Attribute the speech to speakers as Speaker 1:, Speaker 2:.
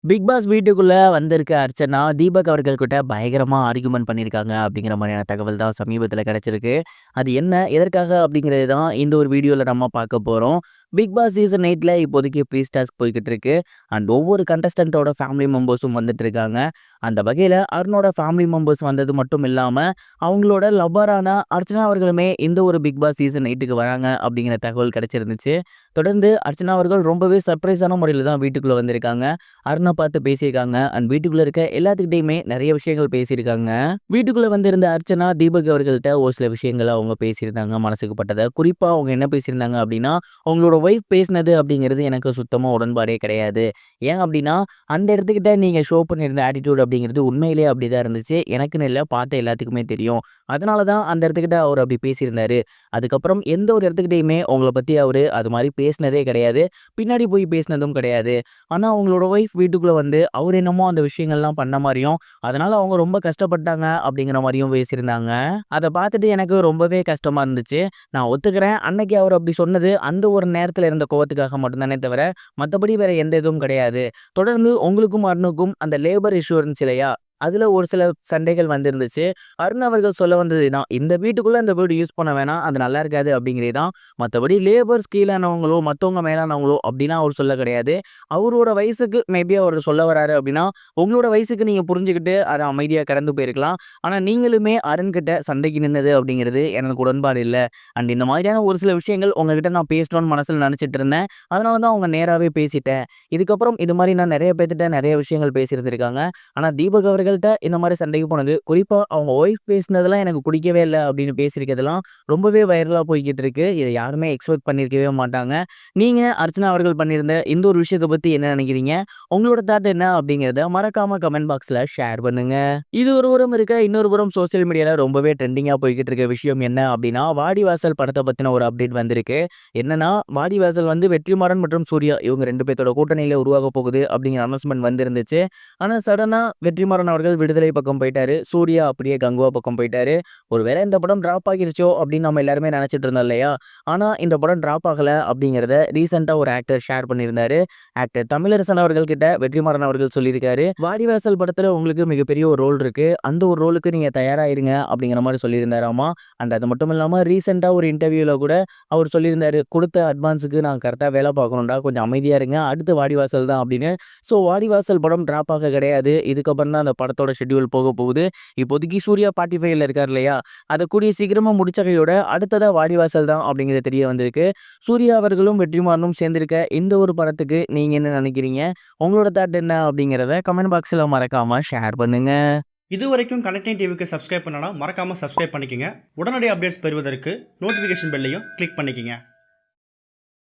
Speaker 1: Big pass வீட்டுக்குள்ள வந்திருக்க அர்ச்சனா, தீபக் அவர்கள் கிட்ட பயங்கரமா ஆர்கியூமென்ட் பண்ணியிருக்காங்க அப்படிங்கிற மாரியான தகவல் தான் சமீபத்தில கிடைச்சிருக்கு. அது என்ன? எதற்காக? அப்படிங்கிறது தான் இந்த ஒரு வீடியோல நம்ம பார்க்க போறோம். பிக் பாஸ் சீசன் 8ல இப்போதைக்கு ப்ரீ டாஸ்க் போய்க்கிட்டு இருக்கு. அண்ட் ஒவ்வொரு கண்டஸ்டன்ட்டோட ஃபேமிலி மெம்பர்ஸும் வந்துட்டு இருக்காங்க. அந்த வகையில அருணோட ஃபேமிலி மெம்பர்ஸ் வந்தது மட்டும் இல்லாம, அவங்களோட லவ்வரான அர்ச்சனா அவர்களுமே இந்த ஒரு பிக் பாஸ் சீசன் 8க்கு வராங்க அப்படிங்கிற தகவல் கிடைச்சிருந்துச்சு. தொடர்ந்து அர்ச்சனா அவர்கள் ரொம்பவே சர்ப்ரைஸான முறையில தான் வீட்டுக்குள்ள வந்திருக்காங்க. அருண பார்த்து பேசியிருக்காங்க. அண்ட் வீட்டுக்குள்ள இருக்க எல்லாத்துக்கிட்டயுமே நெறைய விஷயங்கள் பேசியிருக்காங்க. வீட்டுக்குள்ள வந்திருந்த அர்ச்சனா, தீபக் அவர்கள்ட்ட ஒரு சில விஷயங்கள அவங்க பேசியிருந்தாங்க மனசுக்கு பட்டத. குறிப்பா அவங்க என்ன பேசியிருந்தாங்க அப்டின்னா, "உங்களோட ஒய்ஃப் பேசினது அப்படிங்கிறது எனக்கு சுத்தமா உடன்பாடே கிடையாது. ஏன் அப்டின்னா, அந்த இடத்துக்கிட்ட நீங்க ஷோ பண்ணியிருந்த ஆட்டிட்யூட் அப்படிங்கிறது உண்மையிலேயே அப்படிதான் இருந்துச்சு. எனக்குன்னு இல்ல, பார்த்த எல்லாத்துக்குமே தெரியும். அதனால தான் அந்த இடத்துக்கிட்ட அவரு அப்படி பேசியிருந்தாரு. அதுக்கப்புறம் எந்த ஒரு இடத்துக்கிட்டயுமே உங்கள பத்தி அவரு அது மாரி பேசினதே கிடையாது. பின்னாடி போய் பேசினதும் கிடையாது. ஆனா, அவங்களோட ஒய்ஃப் வீட்டுக்குள்ள வந்து அவரு என்னமோ அந்த விஷயங்கள்லாம் பண்ண மாரியும், அதனால அவங்க ரொம்ப கஷ்டப்பட்டாங்க அப்படிங்கிற மாரியும் பேசியிருந்தாங்க. அத பார்த்துட்டு எனக்கு ரொம்பவே கஷ்டமா இருந்துச்சு. நான் ஒத்துக்கிறேன். அன்னைக்கு அவரு அப்படி சொன்னது அந்த ஒரு நேரத்துல இருந்த கோவத்துக்காக மட்டும் தானே தவிர, மத்தபடி வேற எந்த இதுவும் கிடையாது. தொடர்ந்து உங்களுக்கும் அருணுக்கும் அந்த லேபர் இஷ்யூ இருந்துச்சு இல்லையா? அதுல ஒரு சில சண்டைகள் வந்திருந்துச்சு. அருண் அவர்கள் சொல்ல வந்தது இதான். இந்த வீட்டுக்குள்ள இந்த வேர்ட் யூஸ் பண்ண வேணாம். அது நல்லா இருக்காது அப்படிங்கிறது தான். மத்தபடி லேபர்ஸ் கீழானவங்களோ, மத்தவங்க மேலானவங்களோ அப்படிலாம் அவரு சொல்ல கிடையாது. அவரோட வயசுக்கு மேபி அவரு சொல்ல வராரு அப்படின்னா, உங்களோட வயசுக்கு நீங்க புரிஞ்சுகிட்டு அத அமைதியா கடந்து போயிருக்கலாம். ஆனா நீங்களுமே அருண் கிட்ட சண்டைக்கு நின்னது அப்படிங்கிறது எனக்கு உடன்பாடு இல்ல. அண்ட் இந்த மாதிரியான ஒரு சில விஷயங்கள் உங்ககிட்ட நான் பேசணும்னு மனசுல நினைச்சிட்டு இருந்தேன். அதனால தான் அவங்க நேராவே பேசிட்டேன். இதுக்கப்புறம் இது மாரி நான் நெறைய பேத்துட்ட நெறைய விஷயங்கள் பேசியிருந்திருக்காங்க. ஆனா தீபக் அவர்கள்ட்ட இந்த மாரி சண்டைக்கு போனது, குறிப்பா அவங்க ஒய்ஃப் பேசினதெல்லாம் எனக்கு பிடிக்கவே இல்ல அப்படின்னு பேசியிருக்கிறதெல்லாம் ரொம்பவே வைரலா போய்க்கிட்டு இருக்கு. இத யாருமே எக்ஸ்பெக்ட் பண்ணியிருக்கவே மாட்டாங்க. நீங்க அர்ச்சனா அவர்கள் பண்ணியிருந்த இந்த ஒரு விஷயத்த பத்தி என்ன நினைக்கிறீங்க? உங்களோட தாட் என்ன அப்படிங்கிறத மறக்காம கமெண்ட் பாக்ஸ்ல ஷேர் பண்ணுங்க. இது ஒரு புறம் இருக்க, இன்னொரு புறம் சோசியல் மீடியால ரொம்பவே ட்ரெண்டிங்கா போய்க்கிட்டு இருக்க விஷயம் என்ன அப்படின்னா, வாடிவாசல் படத்த பத்தின ஒரு அப்டேட் வந்திருக்கு. என்னன்னா, வாடிவாசல் வந்து வெற்றிமாறன் மற்றும் சூர்யா இவங்க 2 பேத்தோட கூட்டணியில உருவாக போகுது அப்படிங்கிற அனௌன்ஸ்மென்ட் வந்திருந்துச்சு. ஆனா சடனா வெற்றிமாறன் அவர்கள் விடுதலை பக்கம் போயிட்டாரு. சூர்யா அப்படியே கங்குவா பக்கம் போயிட்டாரு. ஒருவேளை இந்த படம் டிராப் ஆகிருச்சோ அப்படின்னு நம்ம எல்லாருமே நினைச்சிட்டு இருந்தோம் இல்லையா? ஆனா இந்த படம் டிராப் ஆகல அப்படிங்கிறத ரீசென்ட்டா ஒரு ஆக்டர் ஷேர் பண்ணியிருந்தாரு. ஆக்டர் தமிழரசன் அவர்கள் கிட்ட வெற்றிமாறன் அவர்கள் சொல்லியிருக்காரு. வாடிவாசல் படத்துல உங்களுக்கு மிகப்பெரிய ஒரு ரோல் இருக்கு. அந்த ஒரு ரோலுக்கு நீங்க தயாரா இருங்க அப்படிங்கிற மாரி சொல்லியிருந்தாராமா. அண்ட் அது மட்டும் இல்லாம ரீசென்ட்டா ஒரு இன்டர்வியூல கூட அவர் சொல்லியிருந்தாரு. "குடுத்த அட்வான்ஸுக்கு நான் கரெக்ட்டா வேலை பார்க்கணும்டா. கொஞ்சம் அமைதியா இருங்க. அடுத்து வாடிவாசல் தான்" அப்படின்னு. ஸோ வாடிவாசல் படம் டிராப் ஆக கிடையாது. இதுக்கப்புறம் தான் அந்த படத்தோட ஷெட்யூல் போக போகுது. இப்போதைக்கு சூர்யா 45ல இருக்கார் இல்லையா? அத கூடிய சீக்கிரமா முடிச்ச கையோட அடுத்ததா வாடிவாசல் தான் அப்படிங்கிறது தெரிய வந்திருக்கு. சூர்யா அவர்களும் வெற்றிமாறனும் சேர்ந்திருக்க இந்த ஒரு படத்துக்கு நீங்க என்ன நினைக்கிறீங்க? உங்களோட தாட் என்ன அப்படிங்கிறத கமெண்ட் பாக்ஸ்ல மறக்காம ஷேர் பண்ணுங்க.
Speaker 2: இதுவரைக்கும் கனெக்டிங் டிவிக்கு சப்ஸ்கிரைப் பண்ணனா மறக்காம சப்ஸ்கிரைப் பண்ணிக்கங்க. உடனடி அப்டேட்ஸ் பெறுவதற்கு நோட்டிஃபிகேஷன் பெல்லையும் கிளிக் பண்ணிக்கங்க.